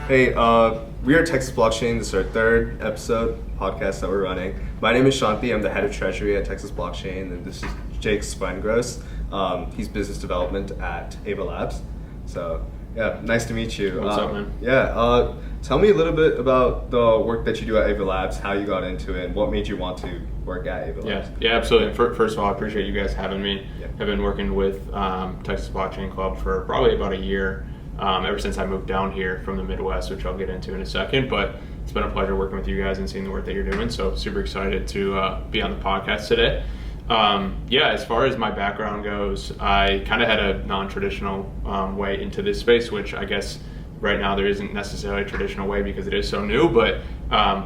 Hey, we are Texas Blockchain. This is our third episode podcast that we're running. My name is Shanti. I'm the head of treasury at Texas Blockchain, and this is Jake Spengros. He's business development at Ava Labs. So, yeah, nice to meet you. What's up, man? Yeah, tell me a little bit about the work that you do at Ava Labs, how you got into it, and what made you want to work at Ava Labs. Yeah, absolutely. First of all, I appreciate you guys having me. Yeah. I've been working with Texas Blockchain Club for probably about a year. Ever since I moved down here from the Midwest, which I'll get into in a second, but it's been a pleasure working with you guys and seeing the work that you're doing, so super excited to be on the podcast today. As far as my background goes, I kind of had a non-traditional way into this space, which I guess right now there isn't necessarily a traditional way because it is so new, but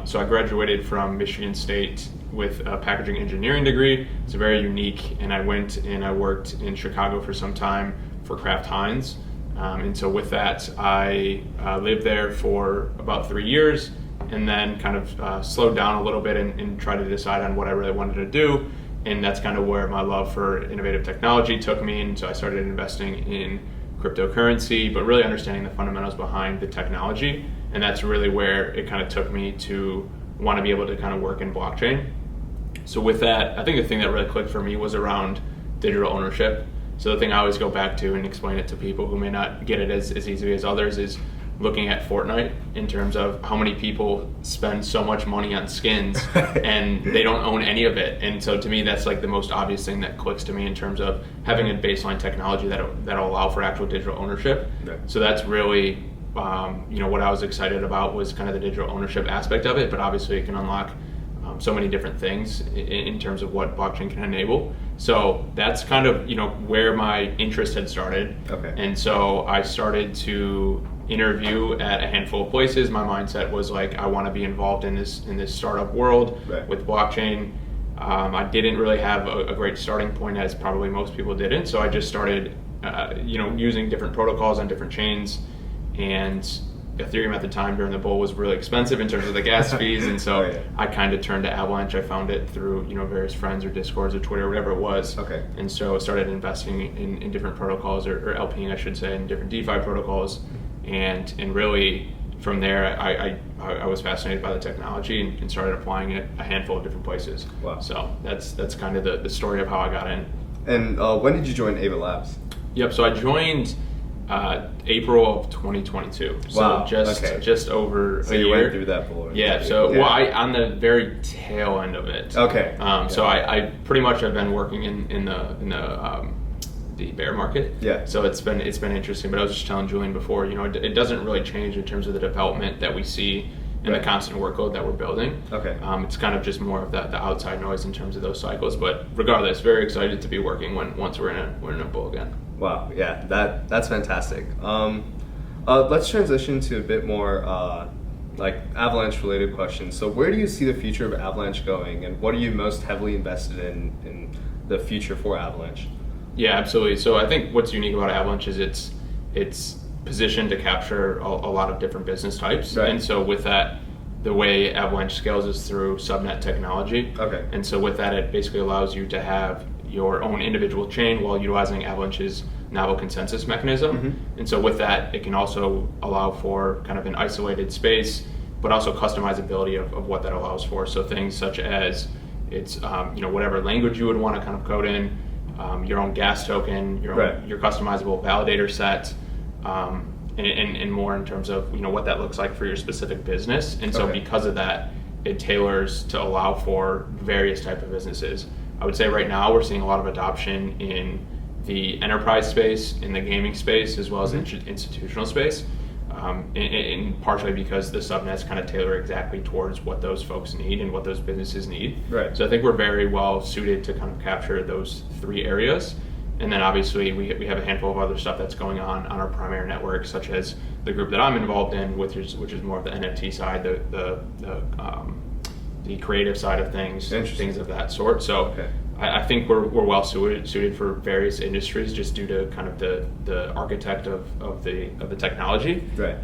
so I graduated from Michigan State with a packaging engineering degree. It's very unique, and I went and I worked in Chicago for some time for Kraft Heinz. And so with that, I lived there for about 3 years and then kind of slowed down a little bit and tried to decide on what I really wanted to do. And that's kind of where my love for innovative technology took me. And so I started investing in cryptocurrency, but really understanding the fundamentals behind the technology. And that's really where it kind of took me to want to be able to kind of work in blockchain. So with that, I think the thing that really clicked for me was around digital ownership. So the thing I always go back to and explain it to people who may not get it as easily as others is looking at Fortnite in terms of how many people spend so much money on skins and they don't own any of it. And so to me, that's like the most obvious thing that clicks to me in terms of having a baseline technology that'll allow for actual digital ownership. Right. So that's really, what I was excited about was kind of the digital ownership aspect of it, but obviously it can unlock so many different things in terms of what blockchain can enable. So that's kind of where my interest had started. Okay. And so I started to interview at a handful of places. My mindset was like, I want to be involved in this startup world. Right. With blockchain. I didn't really have a great starting point, as probably most people didn't. So I just started using different protocols on different chains, and Ethereum at the time during the bull was really expensive in terms of the gas fees, and so I kind of turned to Avalanche. I found it through various friends or Discords or Twitter or whatever it was. Okay. And so I started investing in different protocols, or LPing I should say, in different DeFi protocols, and really from there I was fascinated by the technology and started applying it a handful of different places. Wow. So that's kind of the story of how I got in. And when did you join Ava Labs? Yep. So I joined April of 2022. So wow. just over a year. So you went through that before. Yeah. So well, I on the very tail end of it. Okay. So I pretty much have been working in the bear market. Yeah. So it's been interesting. But I was just telling Julian before, it doesn't really change in terms of the development that we see and the constant workload that we're building. Okay. It's kind of just more of the outside noise in terms of those cycles. But regardless, very excited to be working once we're in a bull again. Wow, yeah, that's fantastic. Let's transition to a bit more like Avalanche-related questions. So where do you see the future of Avalanche going, and what are you most heavily invested in the future for Avalanche? Yeah, absolutely. So I think what's unique about Avalanche is it's positioned to capture a lot of different business types. Right. And so with that, the way Avalanche scales is through subnet technology. Okay. And so with that, it basically allows you to have your own individual chain while utilizing Avalanche's novel consensus mechanism. Mm-hmm. And so with that, it can also allow for kind of an isolated space, but also customizability of what that allows for. So things such as it's whatever language you would want to kind of code in, your own gas token, your customizable validator set, and more in terms of what that looks like for your specific business. And so because of that, it tailors to allow for various types of businesses. I would say right now we're seeing a lot of adoption in the enterprise space, in the gaming space, as well as institutional space, and partially because the subnets kind of tailor exactly towards what those folks need and what those businesses need. Right. So I think we're very well suited to kind of capture those three areas. And then obviously we have a handful of other stuff that's going on our primary network, such as the group that I'm involved in, which is more of the NFT side, the creative side of things, things of that sort. So I think we're well suited for various industries just due to kind of the architect of the technology. Right.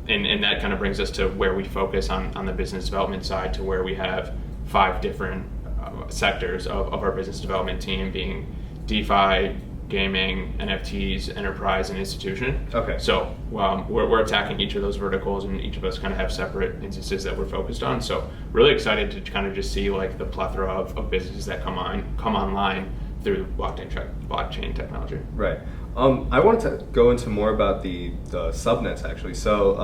And that kind of brings us to where we focus on the business development side, to where we have 5 different sectors of our business development team, being DeFi, gaming, NFTs, enterprise, and institution. Okay. So we're attacking each of those verticals, and each of us kind of have separate instances that we're focused on. So really excited to kind of just see like the plethora of businesses that come online through blockchain technology. Right. I wanted to go into more about the subnets actually. So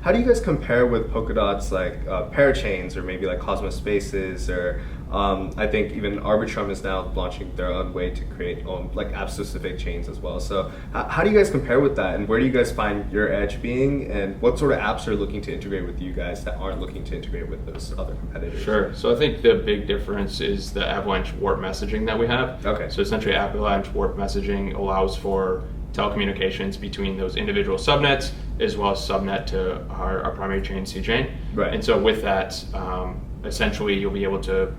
how do you guys compare with Polkadot's like parachains, or maybe like Cosmos Spaces, or I think even Arbitrum is now launching their own way to create like app-specific chains as well. So how do you guys compare with that, and where do you guys find your edge being, and what sort of apps are looking to integrate with you guys that aren't looking to integrate with those other competitors? Sure. So I think the big difference is the Avalanche warp messaging that we have. Okay. So essentially Avalanche warp messaging allows for telecommunications between those individual subnets as well as subnet to our primary chain, C-chain. Right. And so with that, essentially you'll be able to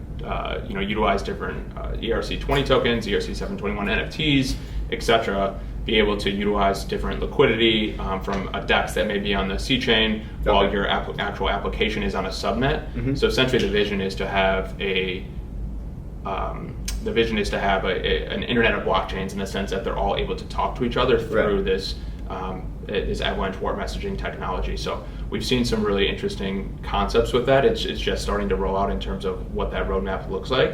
utilize different ERC20 tokens, ERC721 NFTs, etc. Be able to utilize different liquidity from a DEX that may be on the C-chain while your actual application is on a subnet. Mm-hmm. So essentially the vision is to have an internet of blockchains, in the sense that they're all able to talk to each other through this Avalanche warp messaging technology. So we've seen some really interesting concepts with that. It's just starting to roll out in terms of what that roadmap looks like.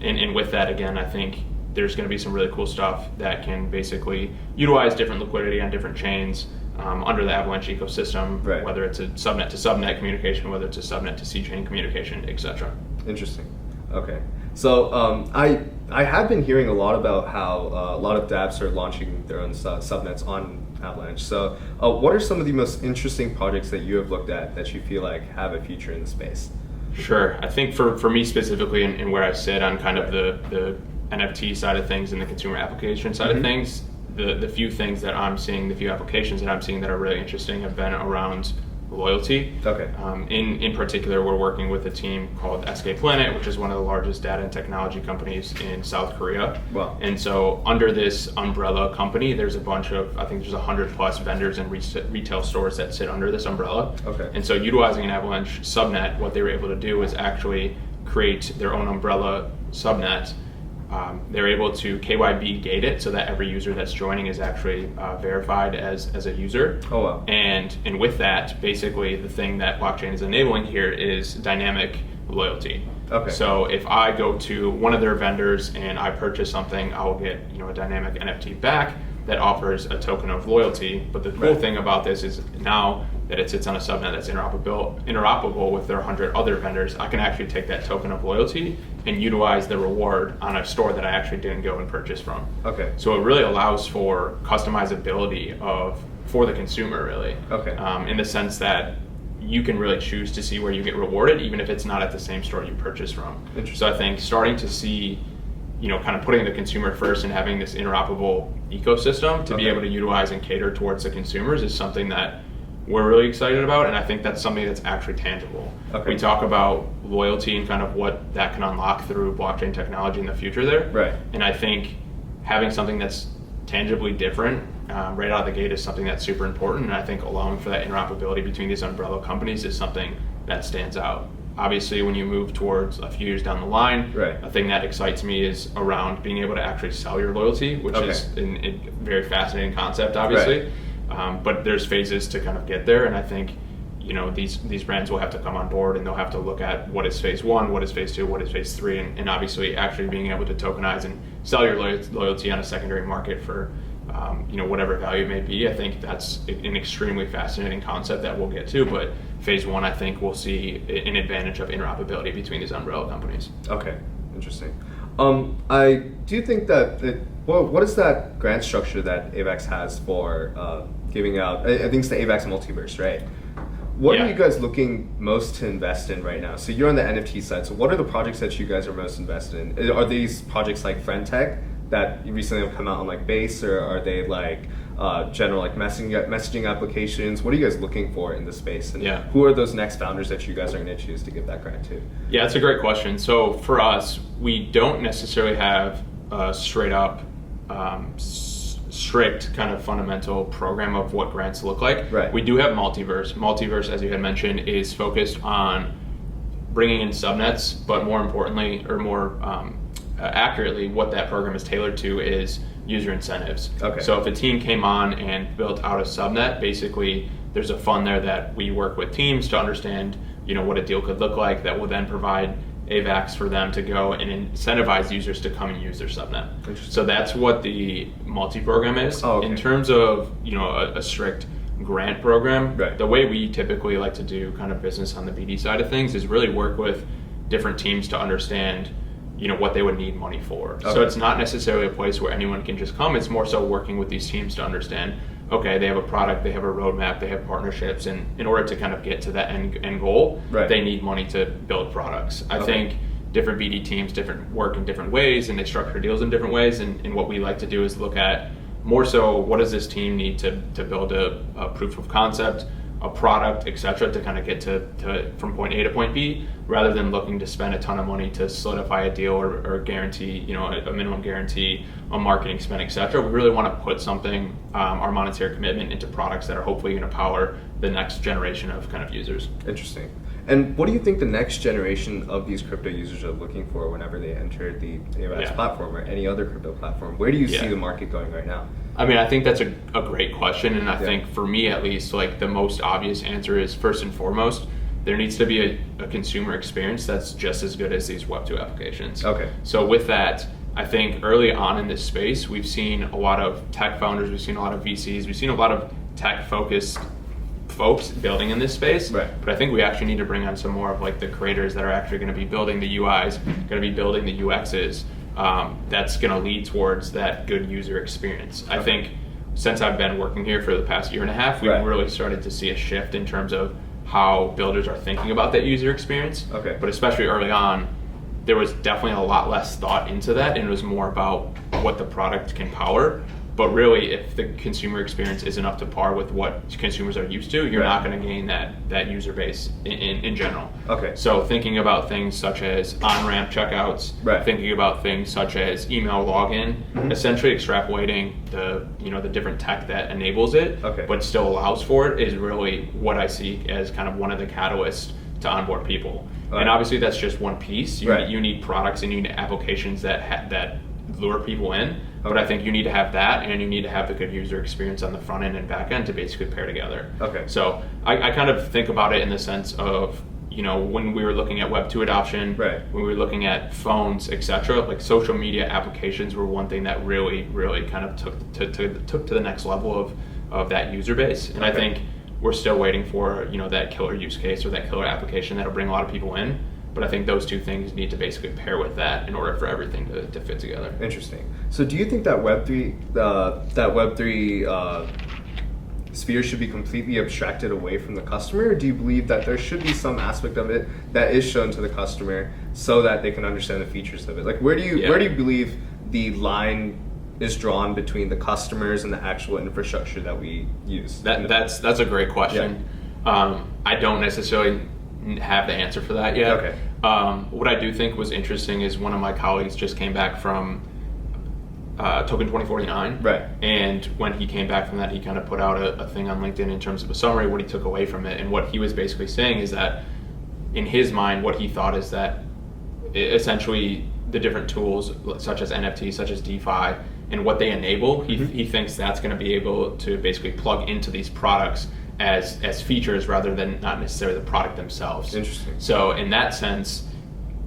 And with that, again, I think there's going to be some really cool stuff that can basically utilize different liquidity on different chains under the Avalanche ecosystem, right. Whether it's a subnet to subnet communication, whether it's a subnet to C-chain communication, etc. Interesting. Okay. So I have been hearing a lot about how a lot of dApps are launching their own subnets on Avalanche. So what are some of the most interesting projects that you have looked at that you feel like have a future in the space? Sure. I think for me specifically, and where I sit on kind of the NFT side of things and the consumer application side of things, the few things that I'm seeing, the few applications that I'm seeing that are really interesting have been around loyalty. Okay. In particular, we're working with a team called SK Planet, which is one of the largest data and technology companies in South Korea. Wow. And so under this umbrella company, there's a bunch of, I think there's 100 plus vendors and retail stores that sit under this umbrella. Okay. And so utilizing an Avalanche subnet, what they were able to do is actually create their own umbrella subnet. They're able to KYB gate it so that every user that's joining is actually verified as a user. Oh wow. And with that, basically the thing that blockchain is enabling here is dynamic loyalty. Okay. So if I go to one of their vendors and I purchase something, I will get a dynamic NFT back that offers a token of loyalty. But the cool thing about this is now that it sits on a subnet that's interoperable with their 100 other vendors, I can actually take that token of loyalty and utilize the reward on a store that I actually didn't go and purchase from. Okay. So it really allows for customizability for the consumer, really. Okay. In the sense that you can really choose to see where you get rewarded, even if it's not at the same store you purchase from. So I think starting to see, kind of putting the consumer first and having this interoperable ecosystem to be able to utilize and cater towards the consumers is something that we're really excited about, and I think that's something that's actually tangible. Okay. We talk about loyalty and kind of what that can unlock through blockchain technology in the future there. Right. And I think having something that's tangibly different right out of the gate is something that's super important, and I think allowing for that interoperability between these umbrella companies is something that stands out. Obviously, when you move towards a few years down the line, a thing that excites me is around being able to actually sell your loyalty, which is a very fascinating concept, obviously. But there's phases to kind of get there, and I think these brands will have to come on board, and they'll have to look at what is phase 1, what is phase 2, what is phase 3, and obviously actually being able to tokenize and sell your loyalty on a secondary market for whatever value it may be. I think that's an extremely fascinating concept that we'll get to, but phase 1, I think we'll see an advantage of interoperability between these umbrella companies. Okay, interesting. I do think that what is that grant structure that AVAX has for giving out? I think it's the AVAX Multiverse, right? What are you guys looking most to invest in right now? So you're on the NFT side. So what are the projects that you guys are most invested in? Are these projects like FriendTech that recently have come out on like Base, or are they like general like messaging applications? What are you guys looking for in the space? And who are those next founders that you guys are going to choose to give that grant to? Yeah, that's a great question. So for us, we don't necessarily have a straight up strict kind of fundamental program of what grants look like. Right. We do have Multiverse. Multiverse, as you had mentioned, is focused on bringing in subnets, but more importantly, or more accurately, what that program is tailored to is user incentives. Okay. So if a team came on and built out a subnet, basically there's a fund there that we work with teams to understand, what a deal could look like that will then provide AVAX for them to go and incentivize users to come and use their subnet. So that's what the multi-program is. Oh, okay. In terms of, a strict grant program, right. The way we typically like to do kind of business on the BD side of things is really work with different teams to understand what they would need money for. Okay. So it's not necessarily a place where anyone can just come. It's more so working with these teams to understand, okay, they have a product, they have a roadmap, they have partnerships, and in order to kind of get to that end goal, right. They need money to build products. I think different BD teams work in different ways, and they structure deals in different ways, and what we like to do is look at more so what does this team need to build a proof of concept, a product, etc., to kind of get to from point A to point B, rather than looking to spend a ton of money to solidify a deal or guarantee, a minimum guarantee on marketing spend, etc. We really want to put something, our monetary commitment, into products that are hopefully going to power the next generation of kind of users. Interesting. And what do you think the next generation of these crypto users are looking for whenever they enter the Avalanche platform or any other crypto platform? Where do you see the market going right now? I mean, I think that's a great question, and I think for me at least, like the most obvious answer is first and foremost, there needs to be a consumer experience that's just as good as these Web2 applications. Okay. So with that, I think early on in this space, we've seen a lot of tech founders, we've seen a lot of VCs, we've seen a lot of tech-focused folks building in this space, right. But I think we actually need to bring on some more of like the creators that are actually going to be building the UIs, going to be building the UXs. That's going to lead towards that good user experience. I think since I've been working here for the past year and a half, we've really started to see a shift in terms of how builders are thinking about that user experience. Okay. But especially early on, there was definitely a lot less thought into that, and it was more about what the product can power. But really, if the consumer experience isn't up to par with what consumers are used to, you're not going to gain that user base in general. Okay. So thinking about things such as on-ramp checkouts, thinking about things such as email login, essentially extrapolating the different tech that enables it, but still allows for it, is really what I see as kind of one of the catalysts to onboard people. And obviously, that's just one piece. You need products and you need applications that lure people in. But I think you need to have that, and you need to have the good user experience on the front end and back end to basically pair together. Okay. So I kind of think about it in the sense of, when we were looking at Web2 adoption, when we were looking at phones, etc., like social media applications were one thing that really, really kind of took to the next level of that user base. And I think we're still waiting for, that killer use case or that killer application that'll bring a lot of people in. But I think those two things need to basically pair with that in order for everything to fit together. Interesting. So do you think that Web3 sphere should be completely abstracted away from the customer, or do you believe that there should be some aspect of it that is shown to the customer so that they can understand the features of it? Like, where do you believe the line is drawn between the customers and the actual infrastructure that we use? That's a great question. I don't necessarily have the answer for that yet. Okay. What I do think was interesting is one of my colleagues just came back from Token 2049. Right. And when he came back from that, he kind of put out a thing on LinkedIn in terms of a summary, what he took away from it. And what he was basically saying is that in his mind, what he thought is that essentially the different tools such as NFT, such as DeFi, and what they enable, he thinks that's going to be able to basically plug into these products as features rather than not necessarily the product themselves. Interesting. So in that sense,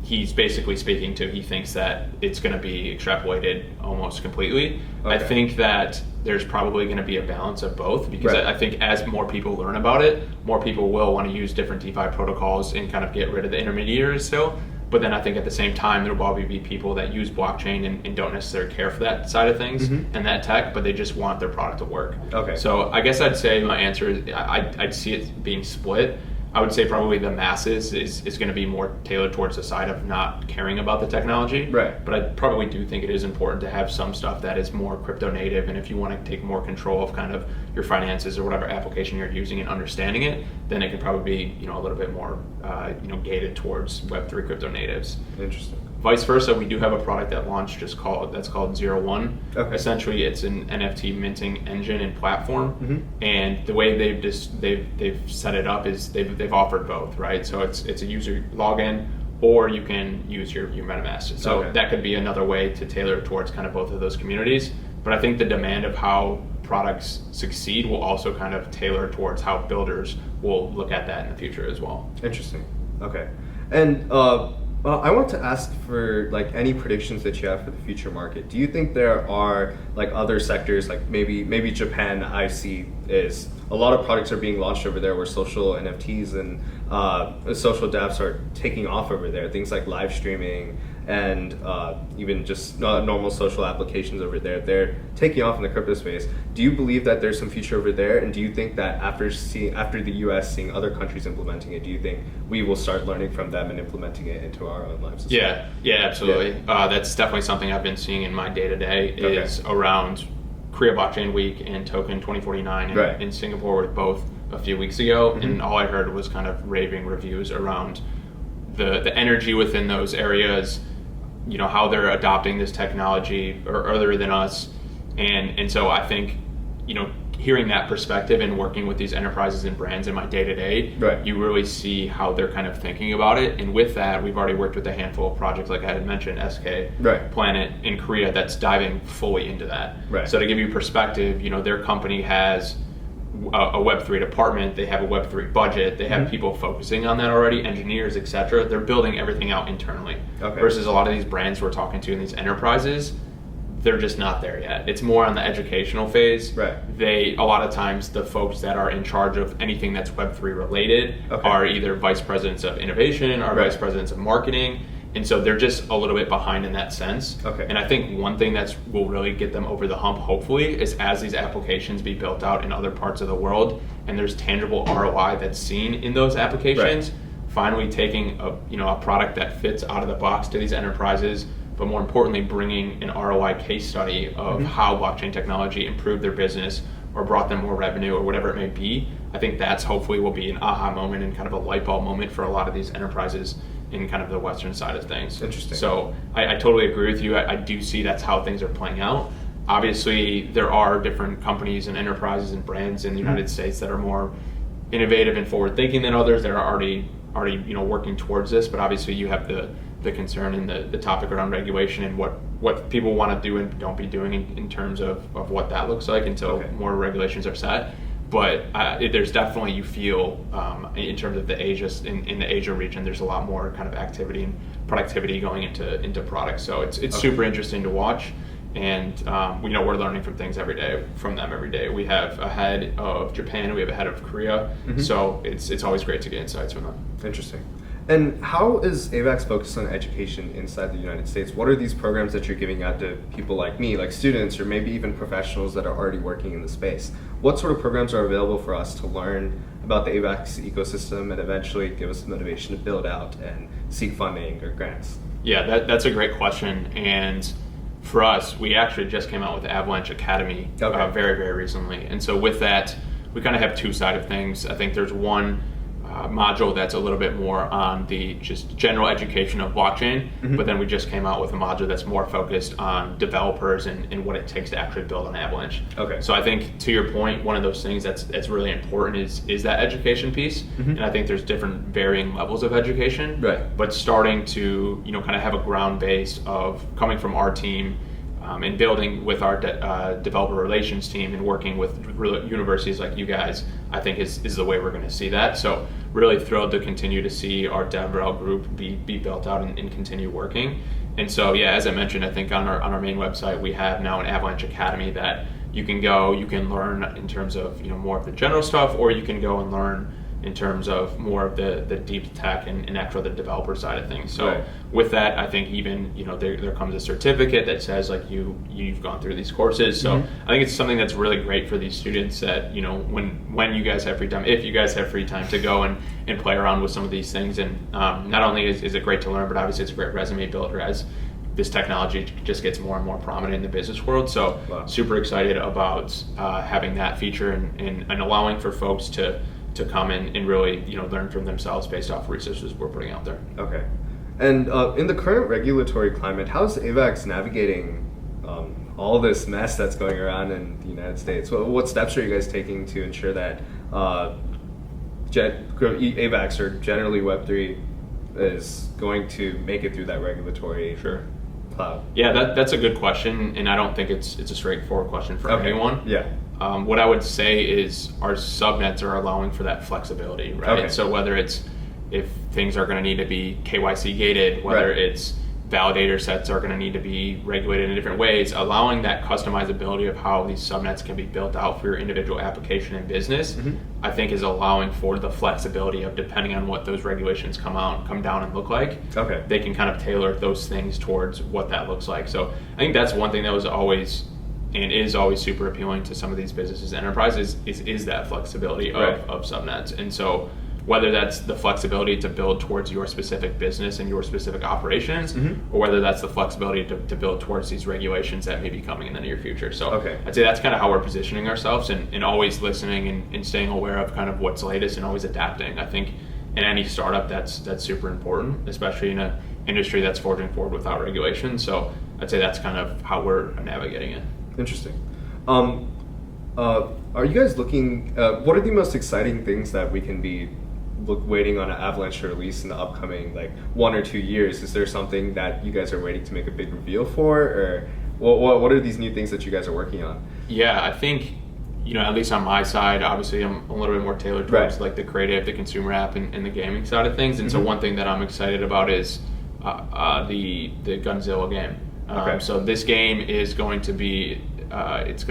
he's basically speaking to, he thinks that it's going to be extrapolated almost completely. Okay. I think that there's probably going to be a balance of both, because I think as more people learn about it, more people will want to use different DeFi protocols and kind of get rid of the intermediaries still. But then I think at the same time, there will probably be people that use blockchain and don't necessarily care for that side of things and that tech, but they just want their product to work. Okay. So I guess I'd say my answer is I'd see it being split. I would say probably the masses is going to be more tailored towards the side of not caring about the technology. Right. But I probably do think it is important to have some stuff that is more crypto native, and if you want to take more control of kind of your finances or whatever application you're using and understanding it, then it can probably be a little bit more gated towards Web3 crypto natives. Interesting. Vice versa, we do have a product that launched that's called 01. Okay. Essentially, it's an NFT minting engine and platform, and the way they've set it up is they've offered both, right? So it's a user login, or you can use your MetaMask. So that could be another way to tailor towards kind of both of those communities. but I think the demand of how products succeed will also kind of tailor towards how builders will look at that in the future as well. Interesting. Okay. And I want to ask for like any predictions that you have for the future market. Do you think there are like other sectors, like maybe Japan, I see is a lot of products are being launched over there where social NFTs and social dApps are taking off over there. Things like live streaming and even just normal social applications over there. They're taking off in the crypto space. Do you believe that there's some future over there? And do you think that after the US seeing other countries implementing it, do you think we will start learning from them and implementing it into our own lives as well? Yeah, absolutely. Yeah. That's definitely something I've been seeing in my day-to-day is around Korea Blockchain Week and Token 2049 in Singapore were both a few weeks ago, and all I heard was kind of raving reviews around the energy within those areas, you know, how they're adopting this technology or other than us. And so I think, you know, hearing that perspective and working with these enterprises and brands in my day-to-day, you really see how they're kind of thinking about it. And with that, we've already worked with a handful of projects, like I had mentioned, SK, Planet in Korea, that's diving fully into that. So to give you perspective, you know, their company has a Web3 department, they have a Web3 budget, they have people focusing on that already, engineers, etc. They're building everything out internally. Versus a lot of these brands we're talking to in these enterprises, they're just not there yet. It's more on the educational phase. A lot of times the folks that are in charge of anything that's Web3 related are either vice presidents of innovation or vice presidents of marketing. And so they're just a little bit behind in that sense. And I think one thing that will really get them over the hump, hopefully, is as these applications be built out in other parts of the world and there's tangible ROI that's seen in those applications, finally taking a product that fits out of the box to these enterprises, but more importantly, bringing an ROI case study of how blockchain technology improved their business or brought them more revenue or whatever it may be. I think that's hopefully will be an aha moment and kind of a light bulb moment for a lot of these enterprises in kind of the Western side of things. Interesting. So I totally agree with you. I do see that's how things are playing out. Obviously, there are different companies and enterprises and brands in the United States that are more innovative and forward-thinking than others that are already working towards this. But obviously, you have the concern and the topic around regulation and what people want to do and don't be doing in terms of what that looks like until more regulations are set. But there's definitely, you feel in terms of the Asia in the Asia region, there's a lot more kind of activity and productivity going into products. So it's super interesting to watch, and we're learning from things from them every day. We have a head of Japan, we have a head of Korea, so it's always great to get insights from them. Interesting. And how is AVAX focused on education inside the United States? What are these programs that you're giving out to people like me, like students, or maybe even professionals that are already working in the space? What sort of programs are available for us to learn about the AVAX ecosystem and eventually give us the motivation to build out and seek funding or grants? Yeah, that's a great question. And for us, we actually just came out with the Avalanche Academy very, very recently. And so with that, we kind of have two sides of things. I think there's one module that's a little bit more on the just general education of blockchain, but then we just came out with a module that's more focused on developers and what it takes to actually build an Avalanche. So I think, to your point, one of those things that's really important is that education piece, and I think there's different varying levels of education, but starting to kind of have a ground base of coming from our team and building with our developer relations team and working with universities like you guys, I think is the way we're going to see that. So really thrilled to continue to see our DevRel group be built out and continue working. And so, yeah, as I mentioned, I think on our main website, we have now an Avalanche Academy that you can learn in terms of more of the general stuff, or you can go and learn in terms of more of the deep tech and actual the developer side of things. So with that, I think even there comes a certificate that says like you've gone through these courses. So I think it's something that's really great for these students that when you guys have free time, if you guys have free time, to go and play around with some of these things. And not only is it great to learn, but obviously it's a great resume builder as this technology just gets more and more prominent in the business world. So super excited about having that feature and allowing for folks to come in and really learn from themselves based off resources we're putting out there. Okay. And in the current regulatory climate, how's AVAX navigating all this mess that's going around in the United States? What steps are you guys taking to ensure that AVAX, or generally Web3, is going to make it through that regulatory cloud? Yeah, that's a good question, and I don't think it's a straightforward question for anyone. Yeah. What I would say is our subnets are allowing for that flexibility, right? Okay. So whether it's if things are going to need to be KYC gated, whether Right. it's validator sets are going to need to be regulated in different ways, allowing that customizability of how these subnets can be built out for your individual application and business, I think is allowing for the flexibility of, depending on what those regulations come down and look like, they can kind of tailor those things towards what that looks like. So I think that's one thing that was always and is always super appealing to some of these businesses and enterprises is that flexibility of subnets. And so whether that's the flexibility to build towards your specific business and your specific operations, or whether that's the flexibility to build towards these regulations that may be coming in the near future. So I'd say that's kind of how we're positioning ourselves, and always listening and staying aware of kind of what's latest and always adapting. I think in any startup that's super important, especially in an industry that's forging forward without regulation. So I'd say that's kind of how we're navigating it. Interesting. Are you guys looking, what are the most exciting things that we can be waiting on an Avalanche to release in the upcoming 1 or 2 years? Is there something that you guys are waiting to make a big reveal for, or what are these new things that you guys are working on? Yeah, I think, at least on my side, obviously I'm a little bit more tailored towards the creative, the consumer app, and the gaming side of things. And so one thing that I'm excited about is the Gunzilla game. So this game is going to be it's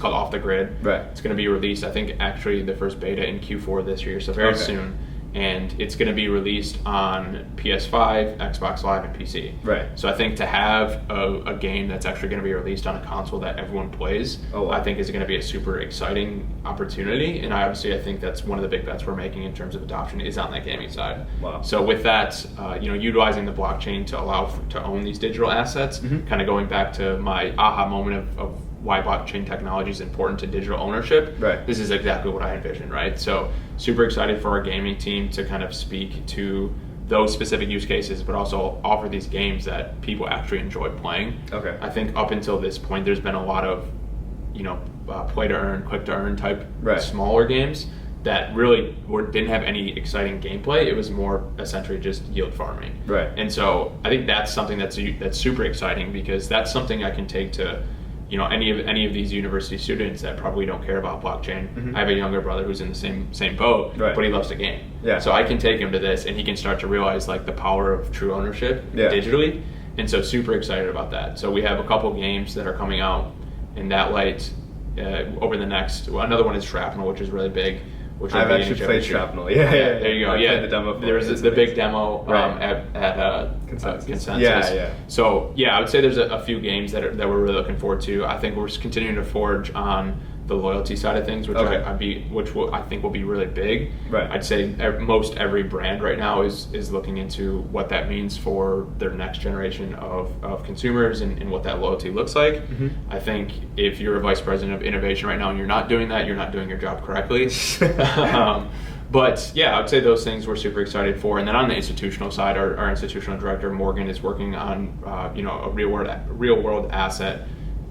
called Off the Grid. It's going to be released, I think, actually the first beta in Q4 this year, so very soon. And it's going to be released on PS5, Xbox Live, and PC. So I think to have a game that's actually going to be released on a console that everyone plays, I think is going to be a super exciting opportunity. And I think that's one of the big bets we're making in terms of adoption is on that gaming side. So with that, utilizing the blockchain to allow to own these digital assets, kind of going back to my aha moment of why blockchain technology is important to digital ownership. This is exactly what I envision, right? So super excited for our gaming team to kind of speak to those specific use cases, but also offer these games that people actually enjoy playing. I think up until this point, there's been a lot of, play to earn, quick to earn type smaller games that really didn't have any exciting gameplay. It was more essentially just yield farming. And so I think that's something that's super exciting, because that's something I can take to any of these university students that probably don't care about blockchain. I have a younger brother who's in the same boat, but he loves the game. So I can take him to this, and he can start to realize the power of true ownership digitally. And so super excited about that. So we have a couple games that are coming out in that light over the next. Another one is Shrapnel, which is really big. Which I've actually played Shrapnel. There you go. The demo. There was the big demo at Consensus. So I would say there's a few games that we're really looking forward to. I think we're continuing to forge on the loyalty side of things, which I think will be really big. I'd say most every brand right now is looking into what that means for their next generation of consumers and what that loyalty looks like. I think if you're a vice president of innovation right now and you're not doing that, you're not doing your job correctly. But I would say those things we're super excited for. And then on the institutional side, our institutional director Morgan is working on a real world asset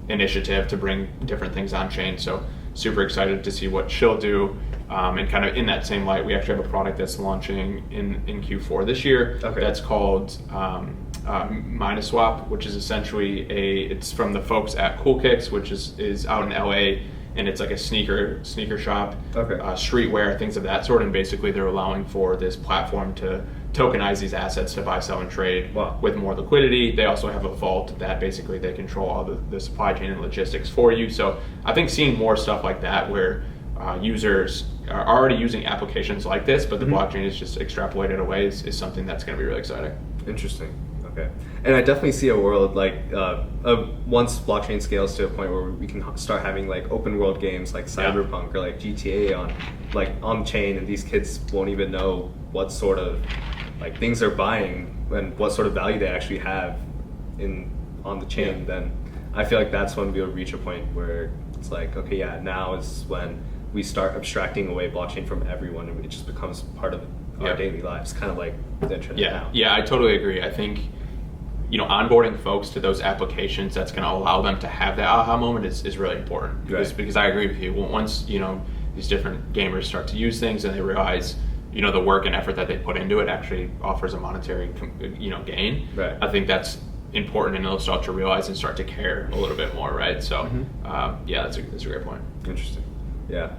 initiative to bring different things on chain. So super excited to see what she'll do. And kind of in that same light, we actually have a product that's launching in Q4 this year. That's called Minaswap, which is essentially it's from the folks at Cool Kicks, which is out in LA. And it's like a sneaker shop, streetwear, things of that sort. And basically they're allowing for this platform to tokenize these assets to buy, sell, and trade with more liquidity. They also have a vault that basically they control all the supply chain and logistics for you. So I think seeing more stuff like that where users are already using applications like this, but the blockchain is just extrapolated away is something that's going to be really exciting. Interesting. And I definitely see a world once blockchain scales to a point where we can start having open world games like Cyberpunk or GTA on chain, and these kids won't even know what sort of things they're buying and what sort of value they actually have on the chain. Then I feel that's when we'll reach a point where it's now is when we start abstracting away blockchain from everyone, and it just becomes part of our daily lives, kind of like the internet now. I totally agree. I think onboarding folks to those applications that's going to allow them to have that aha moment is really important, because I agree with you. Once these different gamers start to use things and they realize the work and effort that they put into it actually offers a monetary gain. I think that's important, and they'll start to realize and start to care a little bit more, right? So, yeah, that's a great point. Interesting. Yeah.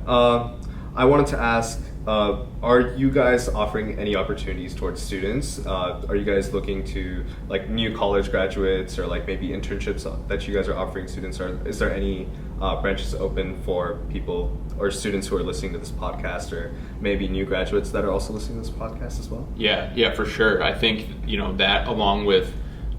I wanted to ask, are you guys offering any opportunities towards students? Are you guys looking to like new college graduates or like maybe internships that you guys are offering students? Or is there any branches open for people or students who are listening to this podcast, or maybe new graduates that are also listening to this podcast as well? Yeah, for sure. I think, that along with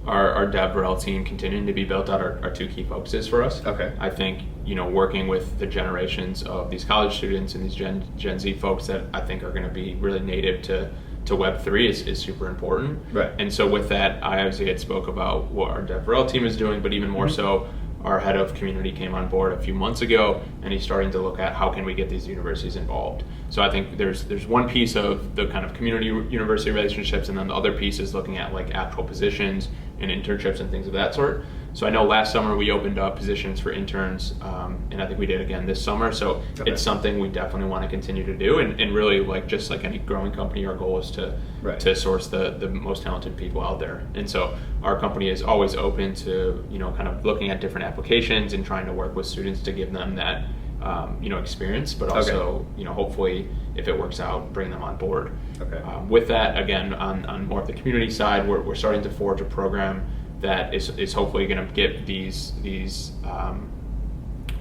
our DevRel team continuing to be built out are two key focuses for us. Okay. I think, working with the generations of these college students and these Gen Z folks that I think are going to be really native to Web3 is super important. Right. And so with that, I obviously had spoke about what our DevRel team is doing, but even more so, our head of community came on board a few months ago, and he's starting to look at how can we get these universities involved. So I think there's one piece of the kind of community university relationships, and then the other piece is looking at like actual positions and internships and things of that sort. So I know last summer we opened up positions for interns, and I think we did again this summer. So It's something we definitely want to continue to do, and really like just like any growing company, our goal is to source the most talented people out there. And so our company is always open to kind of looking at different applications and trying to work with students to give them that experience, but also hopefully if it works out, bring them on board. With that, again, on more of the community side, we're starting to forge a program that is hopefully going to get these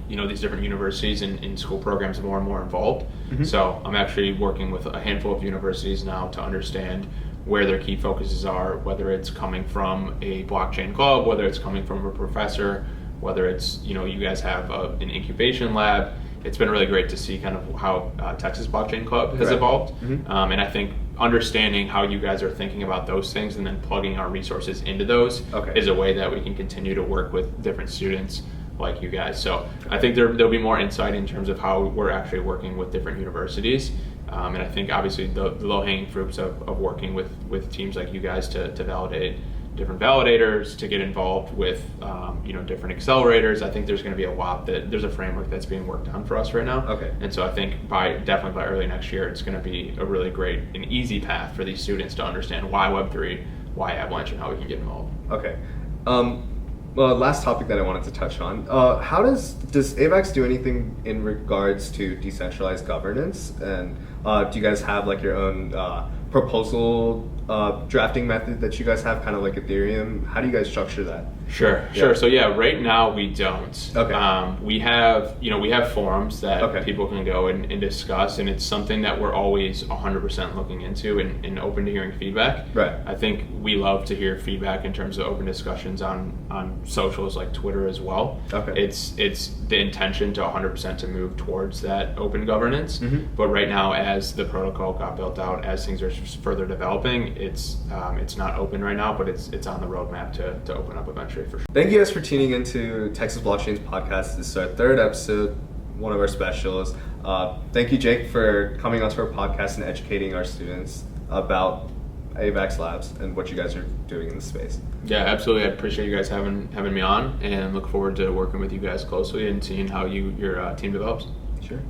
different universities and school programs more and more involved. So I'm actually working with a handful of universities now to understand where their key focuses are, whether it's coming from a blockchain club, whether it's coming from a professor, whether it's you guys have an incubation lab. It's been really great to see kind of how Texas Blockchain Club has evolved, and I think understanding how you guys are thinking about those things and then plugging our resources into those is a way that we can continue to work with different students like you guys. So I think there'll be more insight in terms of how we're actually working with different universities, and I think obviously the low-hanging fruits of working with teams like you guys to validate different validators, to get involved with different accelerators. I think there's going to be there's a framework that's being worked on for us right now. And so I think definitely by early next year, it's going to be a really great and easy path for these students to understand why Web3, why Avalanche, and how we can get involved. Well, last topic that I wanted to touch on, how does AVAX do anything in regards to decentralized governance? And do you guys have like your own proposal drafting method that you guys have, kind of like Ethereum? How do you guys structure that? Sure. So right now we don't. We have forums that people can go and discuss, and it's something that we're always 100% looking into and open to hearing feedback. I think we love to hear feedback in terms of open discussions on socials like Twitter as well. It's the intention to 100% to move towards that open governance, but right now as the protocol got built out, as things are further developing, it's not open right now, but it's on the roadmap to open up eventually for sure. Thank you guys for tuning into Texas Blockchain's podcast. This is our third episode, one of our specials. Thank you, Jake, for coming onto our podcast and educating our students about AVAX Labs and what you guys are doing in the space. Yeah, absolutely. I appreciate you guys having me on, and look forward to working with you guys closely and seeing how your team develops. Sure.